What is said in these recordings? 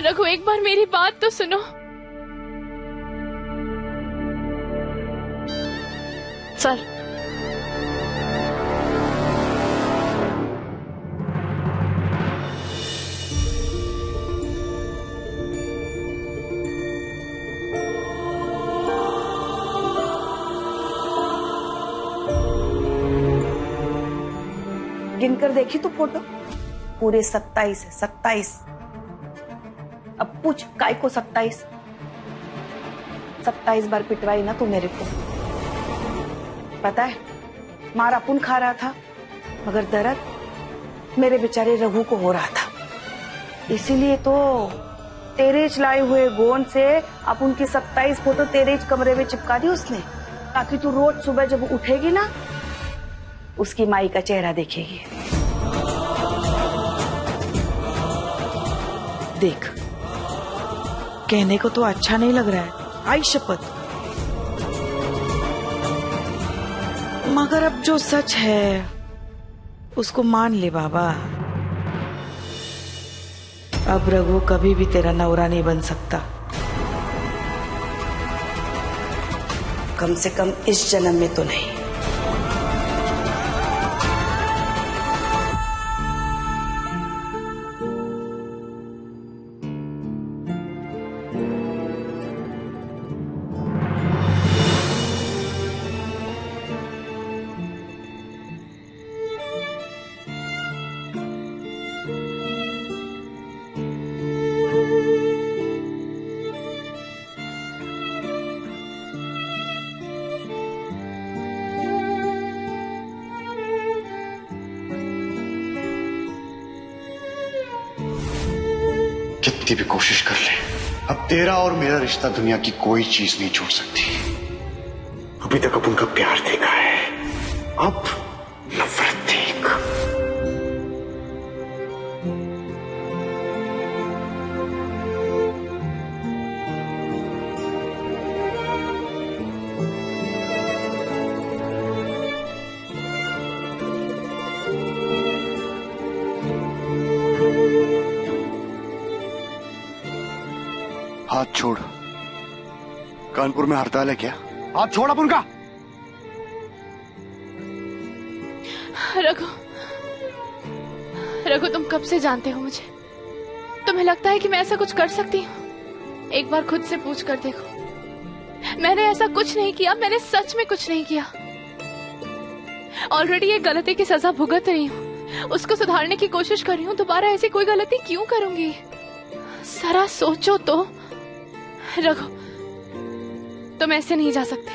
रघु एक बार मेरी बात तो सुनो। चल। गिनकर देखी तो फोटो पूरे 27 है, 27। अब पूछ काय को 27? 27 बार पिटवाई ना तू मेरे को। पता है मार अपुन खा रहा था, मगर दर्द मेरे बेचारे रघु को हो रहा था। इसीलिए तो तेरे चलाए हुए गोंद से अपुन की 27 फोटो तेरे कमरे में चिपका दी उसने, ताकि तू रोज सुबह जब उठेगी ना उसकी माई का चेहरा देखेगी। देख, कहने को तो अच्छा नहीं लग रहा है, आई शपथ, मगर अब जो सच है उसको मान ले बाबा। अब रघु कभी भी तेरा नौरा नहीं बन सकता, कम से कम इस जन्म में तो नहीं। कितनी भी कोशिश कर ले, अब तेरा और मेरा रिश्ता दुनिया की कोई चीज नहीं छोड़ सकती। अभी तक अपन का प्यार देखा है, अब नफरत देख। हाथ छोड़, कानपुर में हड़ताल है क्या? हाथ छोड़ अपन का। रघु, रघु तुम कब से जानते हो मुझे? तुम्हें लगता है कि मैं ऐसा कुछ कर सकती हूँ? एक बार खुद से पूछ कर देखो, मैंने ऐसा कुछ नहीं किया, मैंने सच में कुछ नहीं किया। ऑलरेडी ये गलती की सजा भुगत रही हूँ, उसको सुधारने की कोशिश कर रही हूँ, दोबारा ऐसी कोई गलती क्यों करूंगी? जरा सोचो तो। रघु, तुम ऐसे नहीं जा सकते,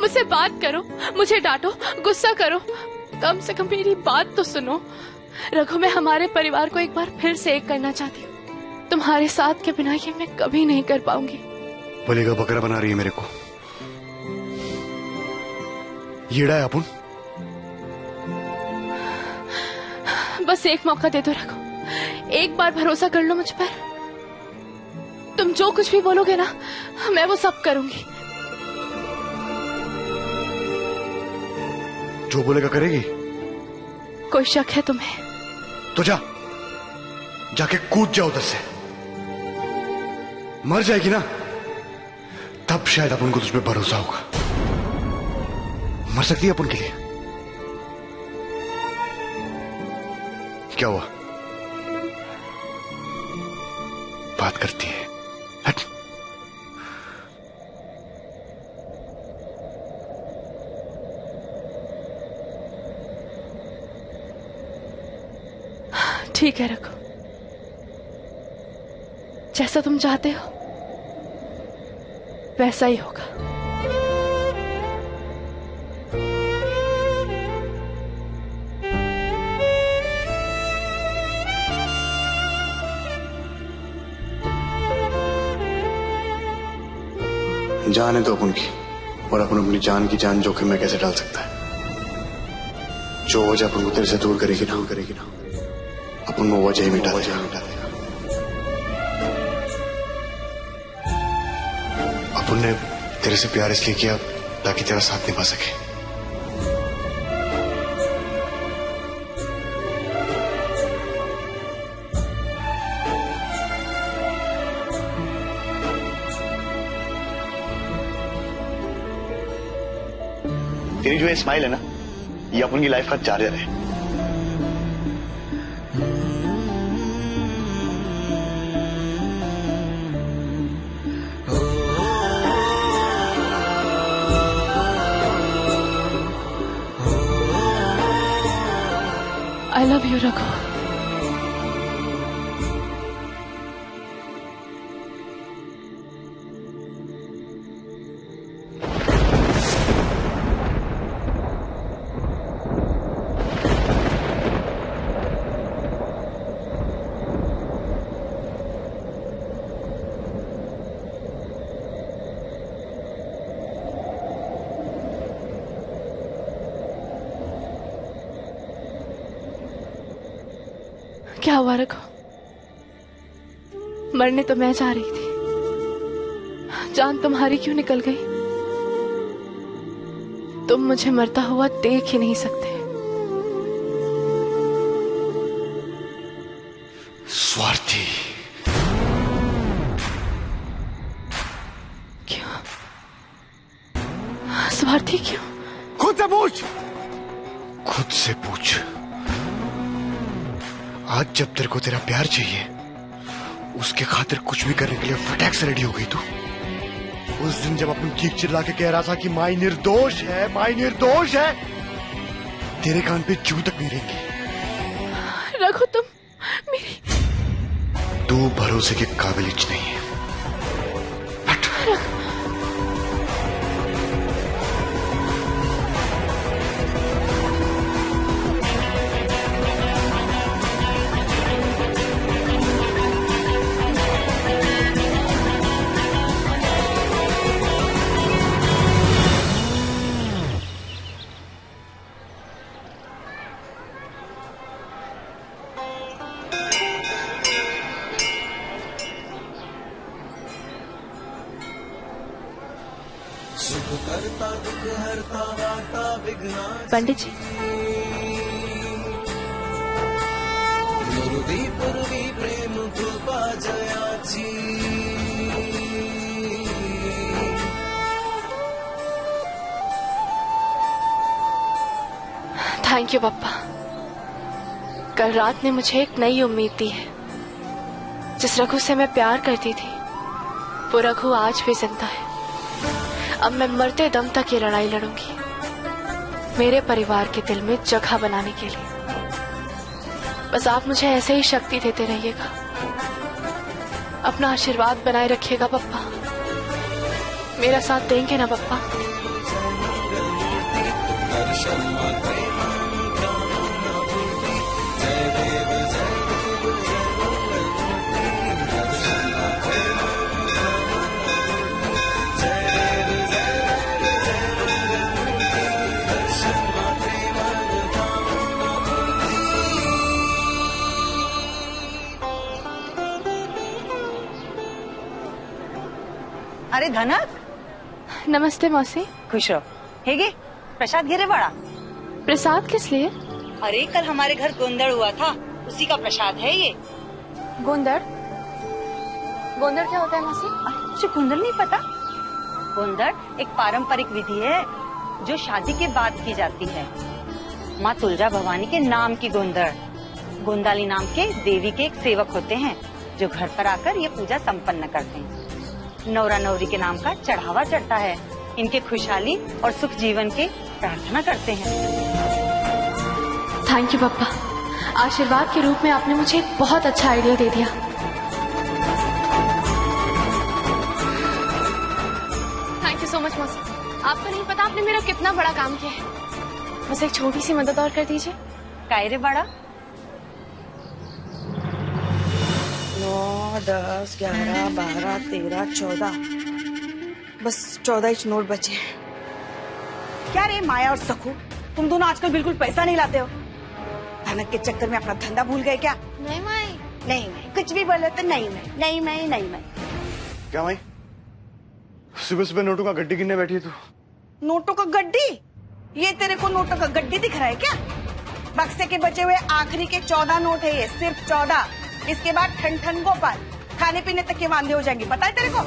मुझसे बात करो, मुझे डांटो, गुस्सा करो, कम से कम मेरी बात तो सुनो। रघु, मैं हमारे परिवार को एक बार फिर से एक करना चाहती हूँ, तुम्हारे साथ के बिना ये मैं कभी नहीं कर पाऊंगी। बोलेगा बकरा बना रही है मेरे को, येड़ा है अपन। बस एक मौका दे दो रघु, एक बार भरोसा कर लो मुझ पर। तुम जो कुछ भी बोलोगे ना, मैं वो सब करूंगी। जो बोलेगा करेगी? कोई शक है तुम्हें? तो जा, जाके कूद जाओ उधर से। मर जाएगी ना, तब शायद अपन को तुझ पे भरोसा होगा। मर सकती है अपन के लिए। क्या हुआ? बात करती है। हट। ठीक है रघु, जैसा तुम चाहते हो वैसा ही होगा। जान है तो अपन की, और अपन अपनी जान की जान जोखिम में कैसे डाल सकता है? जो वजह अपन को तेरे से दूर करेगी ना, अपन वो वजह ही मिटा देगा। अपन ने तेरे से प्यार इसलिए किया ताकि तेरा साथ निभा सके। तेरी जो ये स्माइल है ना, ये अपन की लाइफ का चार्जर है। I love you Raghu. क्या हुआ रघु? मरने तो मैं जा रही थी, जान तुम्हारी क्यों निकल गई? तुम मुझे मरता हुआ देख ही नहीं सकते। स्वार्थी। क्यों? स्वार्थी क्यों? खुद से पूछ, खुद से पूछ। आज जब तेरे को तेरा प्यार चाहिए, उसके खातिर कुछ भी करने के लिए फटाक से रेडी हो गई तू। उस दिन जब अपन चीख चिल्ला के कह रहा था कि माई निर्दोष है, माई निर्दोष है, तेरे कान पे जू तक नहीं रहेंगी। रघु तुम मेरी, तू भरोसे के काबिल नहीं है। पंडित जी, थैंक यू पप्पा। कल रात ने मुझे एक नई उम्मीद दी है। जिस रघु से मैं प्यार करती थी, वो रघु आज भी जिंदा है। अब मैं मरते दम तक ये लड़ाई लड़ूंगी, मेरे परिवार के दिल में जगह बनाने के लिए। बस आप मुझे ऐसे ही शक्ति देते रहिएगा, अपना आशीर्वाद बनाए रखिएगा पप्पा। मेरा साथ देंगे ना पप्पा? अरे धनक, नमस्ते मौसी। खुश रहो। हेगे प्रसाद घेरे बड़ा। प्रसाद किस लिए? अरे कल हमारे घर गोंदड़ हुआ था, उसी का प्रसाद है ये। गोंदड़? गोंदड़ क्या होता है मौसी? मुझे गोंदड़ नहीं पता। गोंदड़ एक पारंपरिक विधि है जो शादी के बाद की जाती है। माँ तुलजा भवानी के नाम की गोंदड़। गोंदाली नाम के देवी के एक सेवक होते हैं जो घर पर आकर ये पूजा संपन्न करते हैं। नौरा नौरी के नाम का चढ़ावा चढ़ता है। इनके खुशहाली और सुख जीवन के प्रार्थना करते हैं। थैंक यू पप्पा, आशीर्वाद के रूप में आपने मुझे एक बहुत अच्छा आइडिया दे दिया। थैंक यू सो मच मौसी। आपको नहीं पता आपने मेरा कितना बड़ा काम किया है। बस एक छोटी सी मदद और कर दीजिए। कायरे बड़ा 9, 10, 11, 12, 13, 14, बस 14 इंच नोट बचे हैं। क्या रे माया और सखू, तुम दोनों आजकल बिल्कुल पैसा नहीं लाते हो। धनक के चक्कर में अपना धंधा भूल गए क्या? नहीं माई, नहीं मैं कुछ भी बोले तो नहीं मैं। क्या भाई, सुबह सुबह नोटों का गड्डी गिनने बैठी है तू? नोटों का गड्डी? ये तेरे को नोटों का गड्डी दिख रहा है क्या? बक्से के बचे हुए आखिरी के 14 नोट है ये, सिर्फ 14। इसके बाद ठन ठन गोपाल, खाने पीने तक के वांदे हो जाएंगे, पता है तेरे को?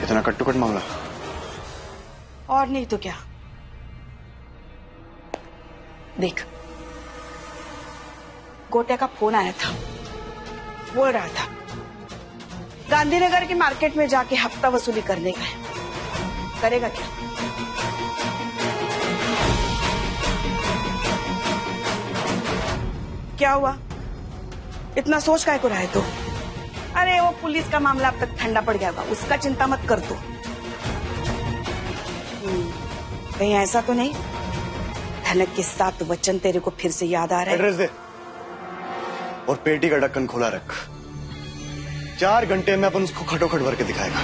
इतना कट्टू कट मामला? और नहीं तो क्या। देख, गोटिया का फोन आया था, बोल रहा था गांधीनगर के मार्केट में जाके हफ्ता वसूली करने का है। करेगा क्या? क्या हुआ? इतना सोच काहे को रहा है तू? अरे वो पुलिस का मामला अब तक ठंडा पड़ गया होगा, उसका चिंता मत कर तू। कहीं ऐसा तो नहीं धनक के साथ वचन तेरे को फिर से याद आ रहा है? एड्रेस दे और पेटी का ढक्कन खुला रख। 4 घंटे में अपन उसको खटोखट भर के दिखाएगा।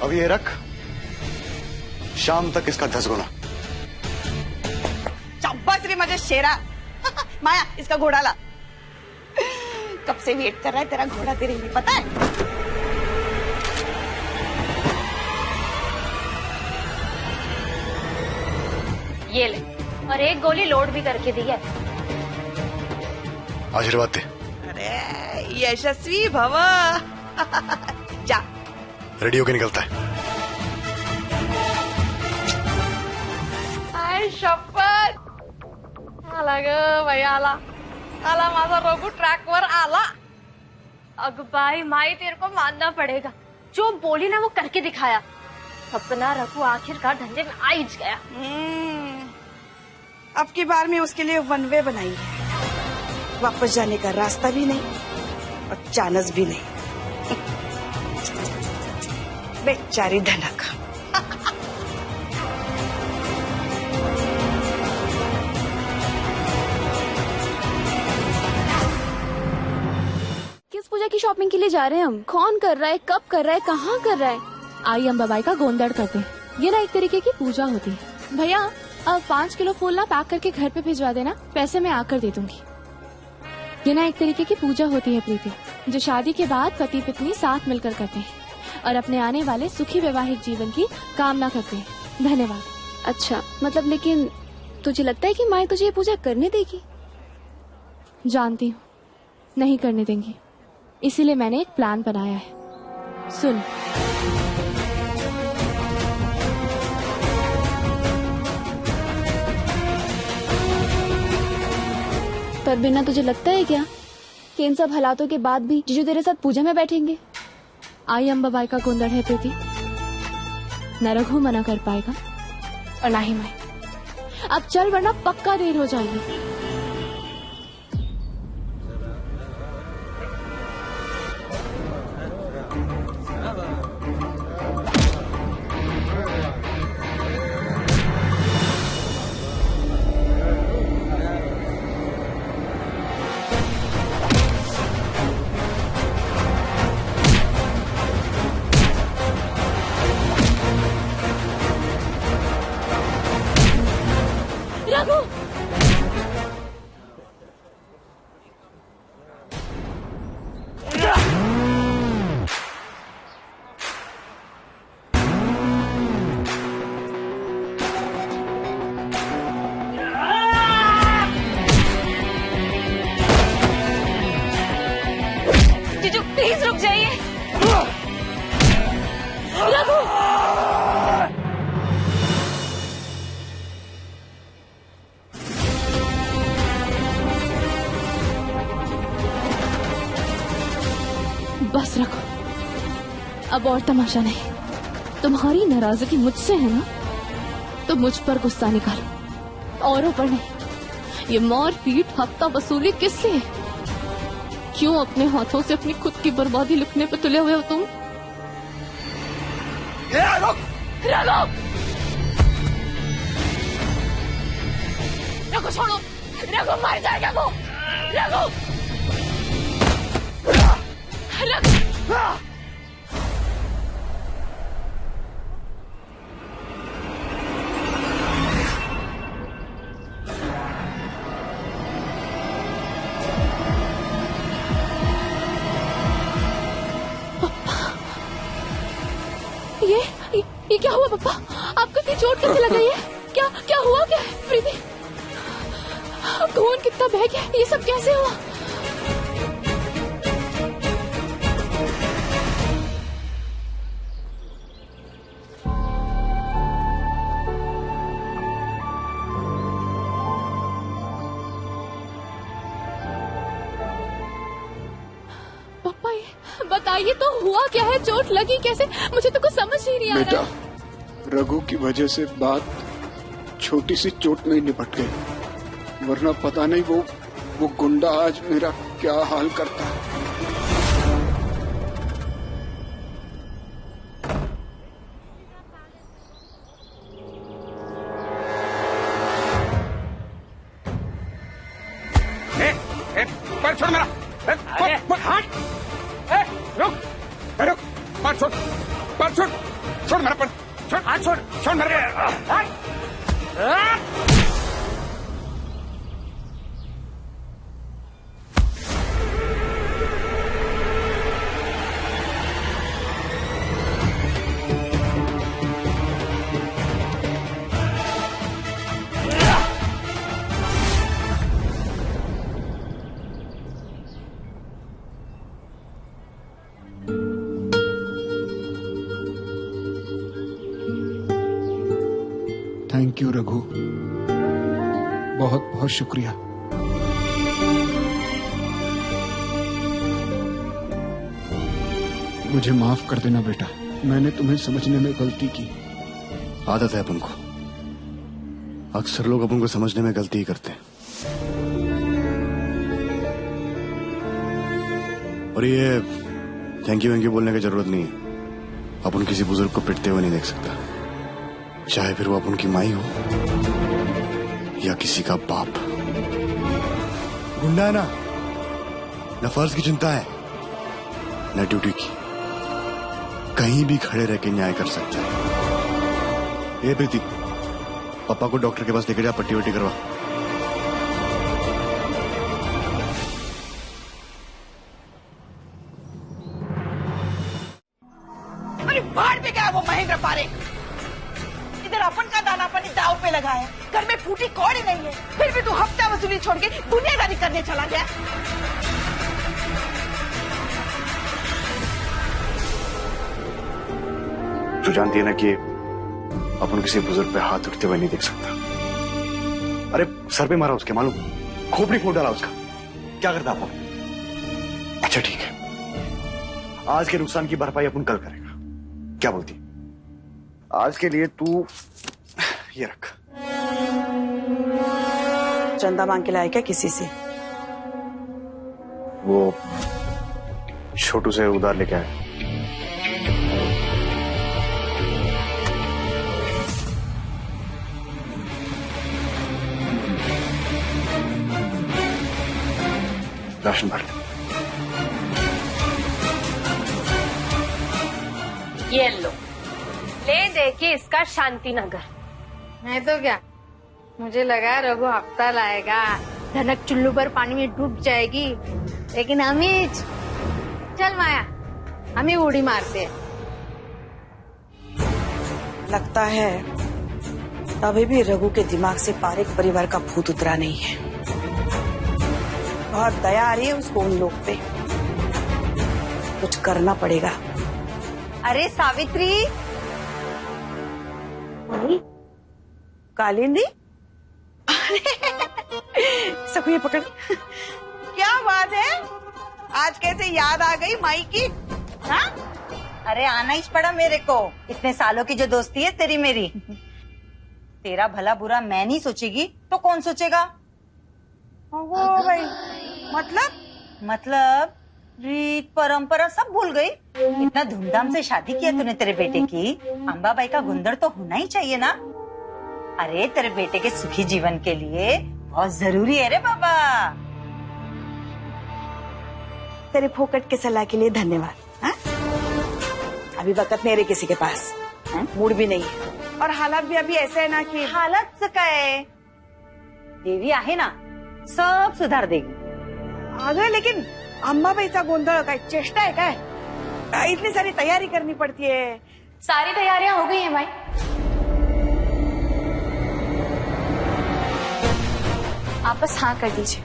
अब ये रख, शाम तक इसका 10 गुना। चब्बस रे मजे शेरा। माया, इसका घोड़ा ला। कब से वेट कर रहा है तेरा घोड़ा, तेरे लिए पता है? ये ले, और एक गोली लोड भी करके दी है। आशीर्वाद दे। अरे यशस्वी भव। जा, रेडी होके निकलता है। आय शपथ, आला ग बाई, आला आला माझा रघु ट्रॅक वर आला। अग बाई माई, तेरे को मानना पड़ेगा, जो बोली ना वो करके दिखाया। अपना रघु आखिरकार धंधे में आ ही गया। अब की बार में उसके लिए वन वे बनाई है, वापस जाने का रास्ता भी नहीं और चांस भी नहीं। बेचारी धनक। किस पूजा की शॉपिंग के लिए जा रहे हैं हम? कौन कर रहा है, कब कर रहा है, कहाँ कर रहा है? आई अंबाबाई का गोंदड़ करते हैं। ये ना एक तरीके की पूजा होती है। भैया, अब 5 किलो फूल ना पैक करके घर पे भिजवा देना, पैसे मैं आकर दे दूंगी। ये ना एक तरीके की पूजा होती है प्रीति, जो शादी के बाद पति पत्नी साथ मिलकर करते हैं और अपने आने वाले सुखी वैवाहिक जीवन की कामना करते हैं। धन्यवाद। अच्छा, मतलब लेकिन तुझे लगता है कि माँ तुझे ये पूजा करने देगी? जानती हूँ नहीं करने देंगी, इसीलिए मैंने एक प्लान बनाया है। सुन। पर बिना तुझे लगता है क्या कि इन सब हालातों के बाद भी जीजू तेरे साथ पूजा में बैठेंगे? आई अंबाबाई का गोंदड़ है प्रीति, न रघु मना कर पाएगा और ना ही मैं। अब चल, वरना पक्का देर हो जाएगी। रघु, जीजू प्लीज रुक जाइए। रघु, बस रखो, अब और तमाशा नहीं। तुम्हारी नाराजगी मुझसे है ना, तो मुझ पर गुस्सा निकालो, औरों पर नहीं। ये मार पीट हफ्ता वसूली किस लिए? क्यों अपने हाथों से अपनी खुद की बर्बादी लिखने पे तुले हुए हो तुम? रघु, रघु छोड़ो, रघु मर जाएगा वो। रघु, रघु, ये क्या हुआ पप्पा? आपको इतनी चोट कैसे लग गई है? क्या क्या हुआ? क्या है प्रीति? खून कितना बह गया, ये सब कैसे हुआ? भाई ये तो हुआ क्या है, चोट लगी कैसे, मुझे तो कुछ समझ ही नहीं आ बेटा, रहा है। रघु की वजह से बात छोटी सी चोट में ही निपट गई, वरना पता नहीं वो गुंडा आज मेरा क्या हाल करता है। पर छोड़ मेरा, रुक, पर छोड़, छोड़ मेरा पर, छोड़ मेरा पर। थैंक यू रघु, बहुत बहुत शुक्रिया। मुझे माफ कर देना बेटा, मैंने तुम्हें समझने में गलती की। आदत है अपन को, अक्सर लोग अपन को समझने में गलती ही करते हैं। और ये थैंक यू बोलने की जरूरत नहीं है। अपन किसी बुजुर्ग को पिटते हुए नहीं देख सकता, चाहे फिर वो अपन की माई हो या किसी का बाप। गुंडा है ना, न फर्ज की चिंता है न ड्यूटी की, कहीं भी खड़े रह के न्याय कर सकता है। ए प्रीति, पापा को डॉक्टर के पास लेकर जा, पट्टी वट्टी करवा। अरे बाढ़ में गया वो महेंद्र पारेख, इधर अपन का दाना पानी दाव पे लगा है, घर में फूटी कौड़ी नहीं है, फिर भी तू हफ्ता वसूली छोड़ के दुनियादारी करने चला गया। तू जानती है ना कि अपन किसी बुजुर्ग पे हाथ उठते हुए नहीं देख सकता। अरे सर पे मारा उसके, मालूम, खोपड़ी फोड़ डाला उसका, क्या करता अपन? अच्छा ठीक है, आज के नुकसान की भरपाई अपन कल करेगा, क्या बोलती? आज के लिए तू ये रख। चंदा मांग के लाए क्या किसी से? वो छोटू से उधार लेके आए। राशन भर ये लो, ले देखिए इसका शांति नगर। मैं तो क्या, मुझे लगा रघु हफ्ता लाएगा, धनक चुल्लू पर पानी में डूब जाएगी, लेकिन अमीज, चल माया, हम ही उड़ी मारते हैं। लगता है अभी भी रघु के दिमाग से पारेख परिवार का भूत उतरा नहीं है। बहुत दया आ रही है उसको उन लोग पे, कुछ करना पड़ेगा। अरे सावित्री, कालिंदी, सबको ये पकड़। क्या बात है, आज कैसे याद आ गई माई की? हाँ? अरे आना ही पड़ा मेरे को, इतने सालों की जो दोस्ती है तेरी मेरी। तेरा भला बुरा मैं नहीं सोचेगी तो कौन सोचेगा? वो भाई, मतलब रीत परंपरा सब भूल गई। इतना धूमधाम से शादी किया तूने तेरे बेटे की, अंबाबाई का गुंदड़ तो होना ही चाहिए ना। अरे तेरे बेटे के सुखी जीवन के लिए बहुत जरूरी है रे बाबा। तेरे फोकट के सलाह के लिए धन्यवाद। हाँ? अभी वक्त नहीं रहे किसी के पास, मूड भी नहीं है, और हालात भी अभी ऐसे है ना कि हालत से काय, देवी आहे ना, सब सुधार देगी। अगं लेकिन अंबाबाईचा गोंधळ काय चेष्टा है काय? इतनी सारी तैयारी करनी पड़ती है। सारी तैयारियां हो गई हैं भाई। आप बस हाँ कर दीजिए।